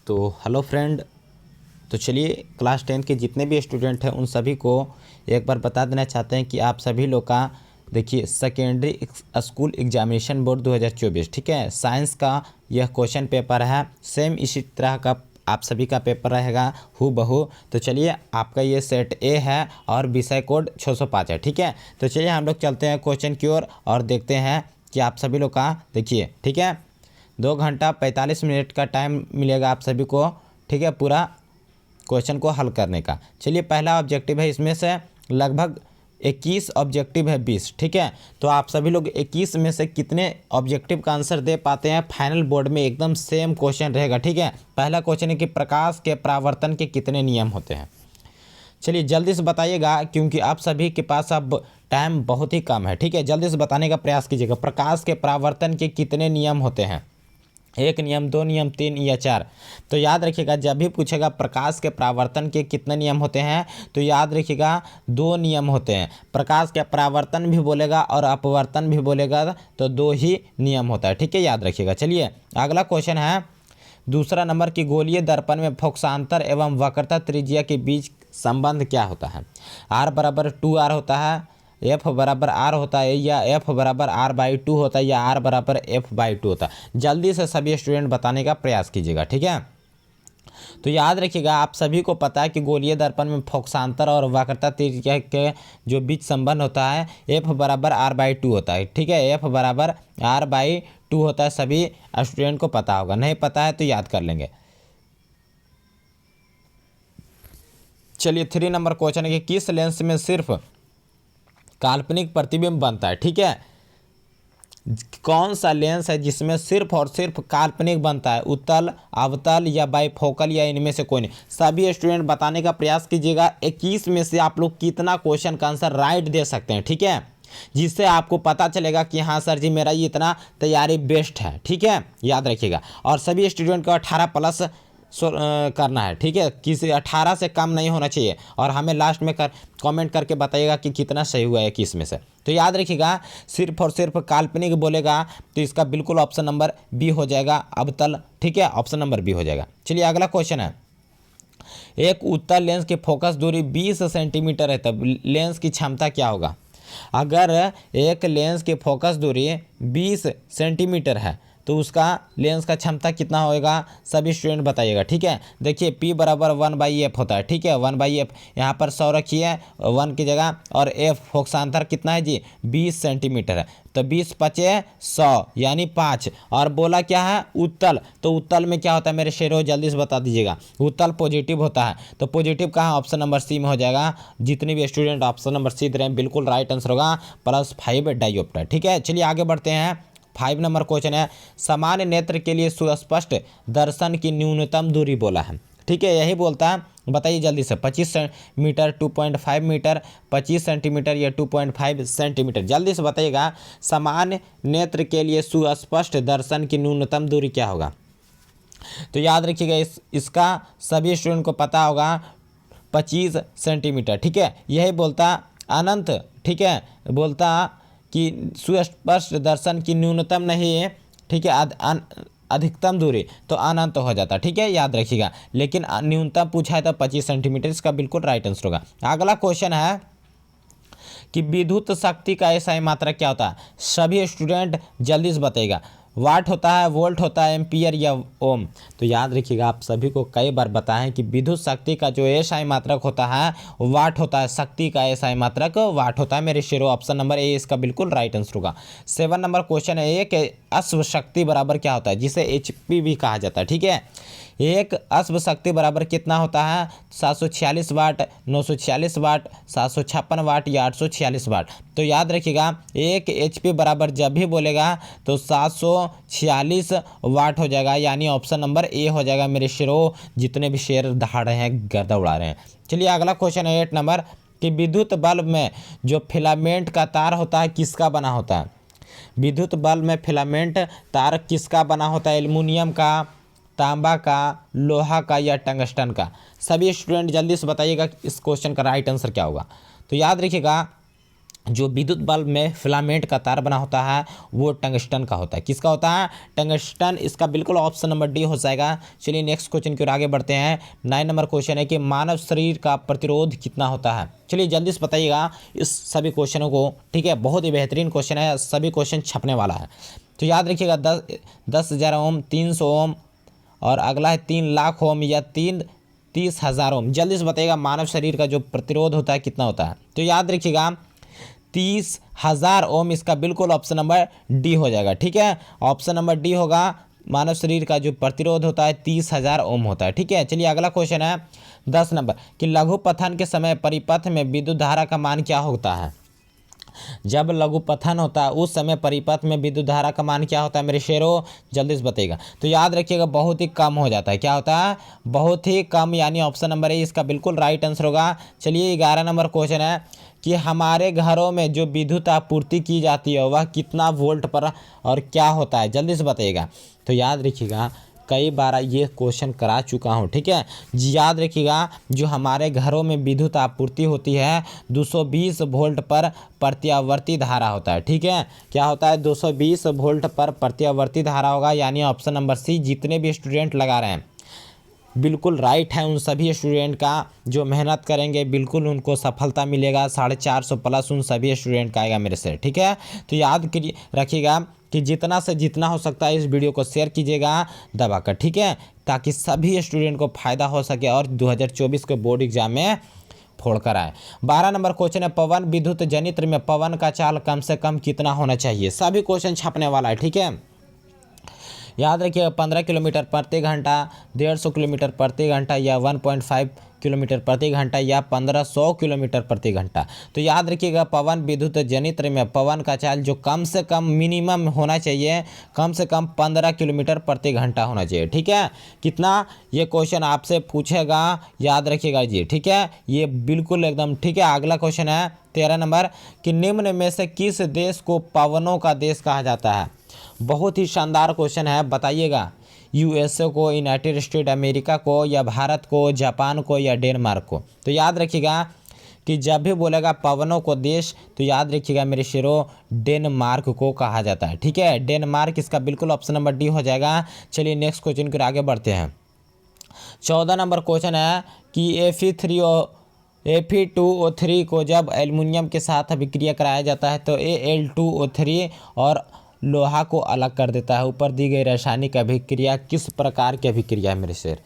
तो hello friend. तो चलिए क्लास 10 के जितने भी स्टूडेंट हैं उन सभी को एक बार बता देना चाहते हैं कि आप सभी लोग का देखिए सेकेंडरी स्कूल एग्जामिनेशन बोर्ड 2024 ठीक है, साइंस का यह क्वेश्चन पेपर है। सेम इसी तरह का आप सभी का पेपर रहेगा हू बहू। तो चलिए आपका ये सेट ए है और विषय कोड 605 है ठीक है। तो चलिए हम लोग चलते हैं क्वेश्चन की ओर और देखते हैं कि आप सभी लोग का देखिए ठीक है 2 घंटा 45 मिनट का टाइम मिलेगा आप सभी को ठीक है, पूरा क्वेश्चन को हल करने का। चलिए पहला ऑब्जेक्टिव है, इसमें से लगभग 21 ऑब्जेक्टिव है 20 ठीक है। तो आप सभी लोग 21 में से कितने ऑब्जेक्टिव का आंसर दे पाते हैं, फाइनल बोर्ड में एकदम सेम क्वेश्चन रहेगा ठीक है। पहला क्वेश्चन है कि प्रकाश के परावर्तन के कितने नियम होते हैं। चलिए जल्दी से बताइएगा क्योंकि आप सभी के पास अब टाइम बहुत ही कम है ठीक है, जल्दी से बताने का प्रयास कीजिएगा। प्रकाश के परावर्तन के कितने नियम होते हैं, 1 नियम, 2 नियम, 3 या 4। तो याद रखिएगा जब भी पूछेगा प्रकाश के परावर्तन के कितने नियम होते हैं तो याद रखिएगा 2 नियम होते हैं। प्रकाश के परावर्तन भी बोलेगा और अपवर्तन भी बोलेगा तो 2 ही नियम होता है ठीक है, याद रखिएगा। चलिए अगला क्वेश्चन है दूसरा नंबर की गोलीय दर्पण में फोकसांतर एवं वक्रता त्रिज्या के बीच संबंध क्या होता है। R बराबर 2R होता है, F बराबर R होता है या F बराबर R/2 होता है या R बराबर F/2 होता है। जल्दी से सभी स्टूडेंट बताने का प्रयास कीजिएगा ठीक है। तो याद रखिएगा आप सभी को पता है कि गोलीय दर्पण में फोकसांतर और वक्रता त्रिज्या के जो बीच संबंध होता है F बराबर R/2 होता है ठीक है, F बराबर R/2 होता है। सभी स्टूडेंट को पता होगा, नहीं पता है तो याद कर लेंगे। चलिए 3 नंबर क्वेश्चन है कि किस लेंस में सिर्फ काल्पनिक प्रतिबिंब बनता है ठीक है। कौन सा लेंस है जिसमें सिर्फ और सिर्फ काल्पनिक बनता है, उत्तल, अवतल या बाइफोकल या इनमें से कोई नहीं। सभी स्टूडेंट बताने का प्रयास कीजिएगा 21 में से आप लोग कितना क्वेश्चन का आंसर राइट दे सकते हैं ठीक है, जिससे आपको पता चलेगा कि हाँ सर जी मेरा ये इतना तैयारी बेस्ट है ठीक है, याद रखिएगा। और सभी स्टूडेंट को 18+ करना है ठीक है, किसी 18 से कम नहीं होना चाहिए और हमें लास्ट में कमेंट करके बताइएगा कि कितना सही हुआ है 21 में से। तो याद रखिएगा सिर्फ और सिर्फ काल्पनिक बोलेगा तो इसका बिल्कुल ऑप्शन नंबर बी हो जाएगा, अवतल ठीक है, ऑप्शन नंबर बी हो जाएगा। चलिए अगला क्वेश्चन है एक उत्तल लेंस की फोकस दूरी 20 सेंटीमीटर है तब लेंस की क्षमता क्या होगा। अगर एक लेंस की फोकस दूरी 20 सेंटीमीटर है तो उसका लेंस का क्षमता कितना होएगा, सभी स्टूडेंट बताइएगा ठीक है। देखिए P बराबर 1/f होता है ठीक है, 1/f यहाँ पर 100 रखिए 1 की जगह और f फोकसांतर कितना है जी 20 सेंटीमीटर है तो 20 × 5 = 100 यानी 5। और बोला क्या है उत्तल, तो उत्तल में क्या होता है मेरे शेरों जल्दी से बता दीजिएगा। उत्तल पॉजिटिव होता है तो पॉजिटिव कहाँ, ऑप्शन नंबर सी में हो जाएगा। जितने भी स्टूडेंट ऑप्शन नंबर सी दे रहे हैं बिल्कुल राइट आंसर होगा +5 डायोप्टर ठीक है। चलिए आगे बढ़ते हैं 5 नंबर क्वेश्चन है सामान्य नेत्र के लिए सुस्पष्ट दर्शन की न्यूनतम दूरी बोला है ठीक है, यही बोलता है। बताइए जल्दी से 25 मीटर, 2.5 मीटर, 25 सेंटीमीटर या 2.5 सेंटीमीटर। जल्दी से बताइएगा सामान्य नेत्र के लिए सुस्पष्ट दर्शन की न्यूनतम दूरी क्या होगा। तो याद रखिएगा इसका सभी स्टूडेंट को पता होगा 25 सेंटीमीटर ठीक है, यही बोलता अनंत ठीक है, बोलता कि सुस्पष्ट दर्शन की न्यूनतम नहीं है ठीक है, अधिकतम दूरी तो अनंत हो जाता ठीक है, याद रखिएगा। लेकिन न्यूनतम पूछा है तो 25 सेंटीमीटर, इसका बिल्कुल राइट आंसर होगा। अगला क्वेश्चन है कि विद्युत शक्ति का एसआई मात्रक क्या होता है। सभी स्टूडेंट जल्दी से बताइएगा, वाट होता है, वोल्ट होता है, एम्पियर या ओम। तो याद रखिएगा आप सभी को कई बार बताएं कि विद्युत शक्ति का जो एसआई मात्रक होता है वाट होता है, शक्ति का एसआई मात्रक वाट होता है मेरे शेरों, ऑप्शन नंबर ए इसका बिल्कुल राइट आंसर होगा। 7 नंबर क्वेश्चन है एक अश्व शक्ति बराबर क्या होता है, जिसे HP भी कहा जाता है ठीक है। एक अश्व शक्ति बराबर कितना होता है, 746 वाट, 946 वाट, 756 वाट या 846 वाट। तो याद रखिएगा एक HP बराबर जब भी बोलेगा तो 746 वाट हो जाएगा, यानी ऑप्शन नंबर ए हो जाएगा मेरे शेरों, जितने भी शेर दहाड़ रहे हैं गर्दा उड़ा रहे हैं। चलिए अगला क्वेश्चन है 8 नंबर कि विद्युत बल्ब में जो फिलामेंट का तार होता है किसका बना होता है। विद्युत बल्ब में फिलामेंट तार किसका बना होता है, एल्युमिनियम का, तांबा का, लोहा का या टंगस्टन का। सभी स्टूडेंट जल्दी से बताइएगा इस क्वेश्चन का राइट आंसर क्या होगा। तो याद रखिएगा जो विद्युत बल्ब में फिलामेंट का तार बना होता है वो टंगस्टन का होता है। किसका होता है? टंगस्टन। इसका बिल्कुल ऑप्शन नंबर डी हो जाएगा। चलिए नेक्स्ट क्वेश्चन की ओर आगे बढ़ते हैं। 9 नंबर क्वेश्चन है कि मानव शरीर का प्रतिरोध कितना होता है। चलिए जल्दी से बताइएगा इस सभी क्वेश्चनों को, ठीक है। बहुत ही बेहतरीन क्वेश्चन है, सभी क्वेश्चन छपने वाला है। तो याद रखिएगा 10,000 ओम, 300 ओम, और अगला है 3,00,000 ओम या 30,000 ओम। जल्दी से बताइएगा मानव शरीर का जो प्रतिरोध होता है कितना होता है। तो याद रखिएगा 30,000 ओम। इसका बिल्कुल ऑप्शन नंबर डी हो जाएगा, ठीक है। ऑप्शन नंबर डी होगा। मानव शरीर का जो प्रतिरोध होता है 30,000 ओम होता है, ठीक है। चलिए अगला क्वेश्चन है 10 नंबर कि लघु पथन के समय परिपथ में विद्युत धारा का मान क्या होता है। जब लघु पथन होता है उस समय परिपथ में विद्युत धारा का मान क्या होता है मेरे शेरों, जल्दी से बताइएगा। तो याद रखिएगा बहुत ही कम हो जाता है। क्या होता है? बहुत ही कम, यानी ऑप्शन नंबर ए इसका बिल्कुल राइट आंसर होगा। चलिए 11 नंबर क्वेश्चन है कि हमारे घरों में जो विद्युत आपूर्ति की जाती है वह कितना वोल्ट पर और क्या होता है, जल्दी से बताइएगा। तो याद रखिएगा कई बार ये क्वेश्चन करा चुका हूँ, ठीक है। याद रखिएगा जो हमारे घरों में विद्युत आपूर्ति होती है 220 वोल्ट पर प्रत्यावर्ती धारा होता है, ठीक है। क्या होता है? 220 वोल्ट पर प्रत्यावर्ती धारा होगा, यानी ऑप्शन नंबर सी। जितने भी स्टूडेंट लगा रहे हैं बिल्कुल राइट है। उन सभी स्टूडेंट का जो मेहनत करेंगे बिल्कुल उनको सफलता मिलेगा। 450 प्लस उन सभी स्टूडेंट का आएगा मेरे से, ठीक है। तो याद रखिएगा कि जितना से जितना हो सकता है इस वीडियो को शेयर कीजिएगा दबाकर, ठीक है, ताकि सभी स्टूडेंट को फ़ायदा हो सके और 2024 के बोर्ड एग्जाम में फोड़ कर आए। 12 नंबर क्वेश्चन है पवन विद्युत जनित्र में पवन का चाल कम से कम कितना होना चाहिए। सभी क्वेश्चन छपने वाला है, ठीक है। याद रखिए 15 किलोमीटर प्रति घंटा, 150 किलोमीटर प्रति घंटा या 1.5 किलोमीटर प्रति घंटा या 1500 किलोमीटर प्रति घंटा। तो याद रखिएगा पवन विद्युत जनित्र में पवन का चाल जो कम से कम मिनिमम होना चाहिए, कम से कम 15 किलोमीटर प्रति घंटा होना चाहिए, ठीक है। कितना, ये क्वेश्चन आपसे पूछेगा, याद रखिएगा जी, ठीक है। ये बिल्कुल एकदम ठीक है। अगला क्वेश्चन है 13 नंबर कि निम्न में से किस देश को पवनों का देश कहा जाता है। बहुत ही शानदार क्वेश्चन है, बताइएगा। यूएसए को, यूनाइटेड स्टेट अमेरिका को, या भारत को, जापान को, या डेनमार्क को। तो याद रखिएगा कि जब भी बोलेगा पवनों को देश तो याद रखिएगा मेरे शेरों डेनमार्क को कहा जाता है, ठीक है। डेनमार्क इसका बिल्कुल ऑप्शन नंबर डी हो जाएगा। चलिए नेक्स्ट क्वेश्चन की ओर आगे बढ़ते हैं। 14 नंबर क्वेश्चन है कि Fe2O3 को जब एल्युमिनियम के साथ अभिक्रिया कराया जाता है तो Al2O3 और लोहा को अलग कर देता है। ऊपर दी गई रासायनिक अभिक्रिया किस प्रकार की अभिक्रिया है मेरे शेर,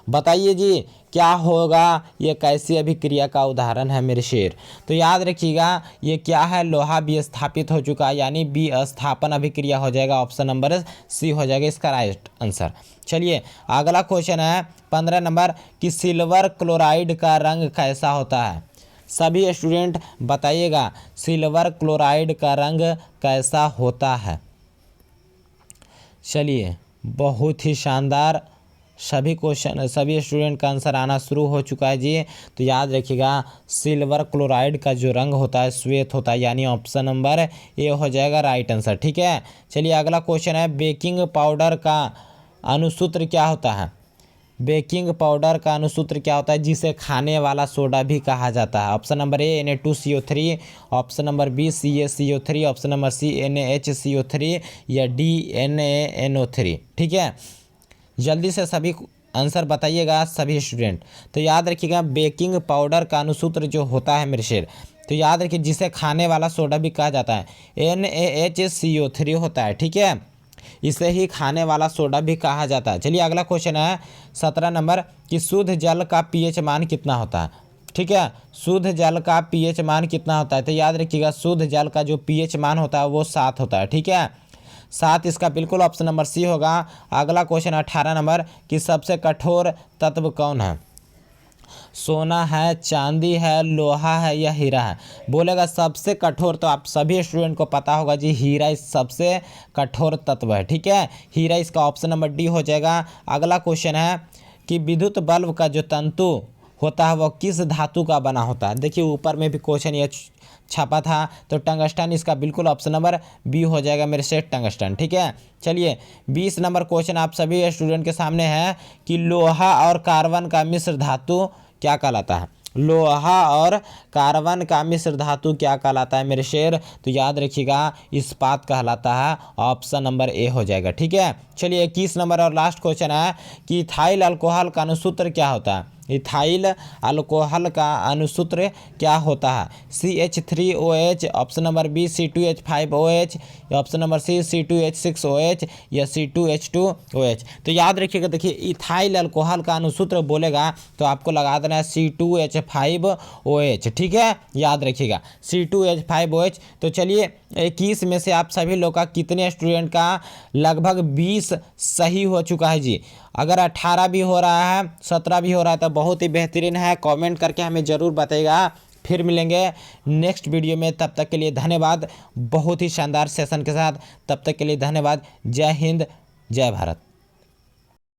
बताइए जी क्या होगा। ये कैसी अभिक्रिया का उदाहरण है मेरे शेर। तो याद रखिएगा ये क्या है, लोहा विस्थापित हो चुका है, यानी विस्थापन अभिक्रिया हो जाएगा। ऑप्शन नंबर सी हो जाएगा इसका राइट आंसर। चलिए अगला क्वेश्चन है 15 नंबर कि सिल्वर क्लोराइड का रंग कैसा होता है। सभी स्टूडेंट बताइएगा सिल्वर क्लोराइड का रंग कैसा होता है। चलिए बहुत ही शानदार, सभी क्वेश्चन सभी स्टूडेंट का आंसर आना शुरू हो चुका है जी। तो याद रखिएगा सिल्वर क्लोराइड का जो रंग होता है श्वेत होता है, यानी ऑप्शन नंबर ए हो जाएगा राइट आंसर, ठीक है। चलिए अगला क्वेश्चन है बेकिंग पाउडर का अनुसूत्र क्या होता है। बेकिंग पाउडर का अनुसूत्र क्या होता है जिसे खाने वाला सोडा भी कहा जाता है। Option number A Na2CO3, option number B CaCO3, option number C NaHCO3 या डी NaNO3, ठीक है। जल्दी से सभी आंसर बताइएगा सभी स्टूडेंट। तो याद रखिएगा बेकिंग पाउडर का अनुसूत्र जो होता है मेरे शेर, तो याद रखिए जिसे खाने वाला सोडा भी कहा जाता है NaHCO3 होता है, ठीक है। इसे ही खाने वाला सोडा भी कहा जाता है। चलिए अगला क्वेश्चन है 17 नंबर कि शुद्ध जल का pH मान कितना होता है, ठीक है। शुद्ध जल का pH मान कितना होता है। तो याद रखिएगा शुद्ध जल का जो pH मान होता है वो 7 होता है, ठीक है। 7 इसका बिल्कुल ऑप्शन नंबर सी होगा। अगला क्वेश्चन 18 नंबर कि सबसे कठोर तत्व कौन है। सोना है, चांदी है, लोहा है या हीरा है। बोलेगा सबसे कठोर, तो आप सभी स्टूडेंट को पता होगा जी हीरा इस सबसे कठोर तत्व है, ठीक है। हीरा इसका ऑप्शन नंबर डी हो जाएगा। अगला क्वेश्चन है कि विद्युत बल्ब का जो तंतु होता है वह किस धातु का बना होता है। देखिए ऊपर में भी क्वेश्चन ये छपा था, तो टंगस्टन इसका बिल्कुल ऑप्शन नंबर बी हो जाएगा मेरे से टंगस्टन, ठीक है। चलिए 20 नंबर क्वेश्चन आप सभी स्टूडेंट के सामने है कि लोहा और कार्बन का मिश्र धातु क्या कहलाता है। लोहा और कार्बन का मिश्र धातु क्या कहलाता है मेरे शेर? तो याद रखिएगा इस्पात कहलाता है। ऑप्शन नंबर ए हो जाएगा। ठीक है, चलिए 21 नंबर और लास्ट क्वेश्चन है कि इथाइल अल्कोहल का अनुसूत्र क्या होता है? इथाइल अल्कोहल का अनुसूत्र क्या होता है? CH3OH, option number B C2H5OH, option number C C2H6OH या C2H2OH। तो याद रखिएगा, देखिए इथाइल अल्कोहल का अनुसूत्र बोलेगा तो आपको लगा देना है C2H5OH। ठीक है, याद रखिएगा C2H5OH। तो चलिए 21 में से आप सभी लोग का कितने स्टूडेंट का लगभग 20 सही हो चुका है जी? अगर 18 भी हो रहा है, 17 भी हो रहा है तो बहुत ही बेहतरीन है। कमेंट करके हमें ज़रूर बताइएगा। फिर मिलेंगे नेक्स्ट वीडियो में, तब तक के लिए धन्यवाद। बहुत ही शानदार सेशन के साथ, तब तक के लिए धन्यवाद। जय हिंद, जय भारत।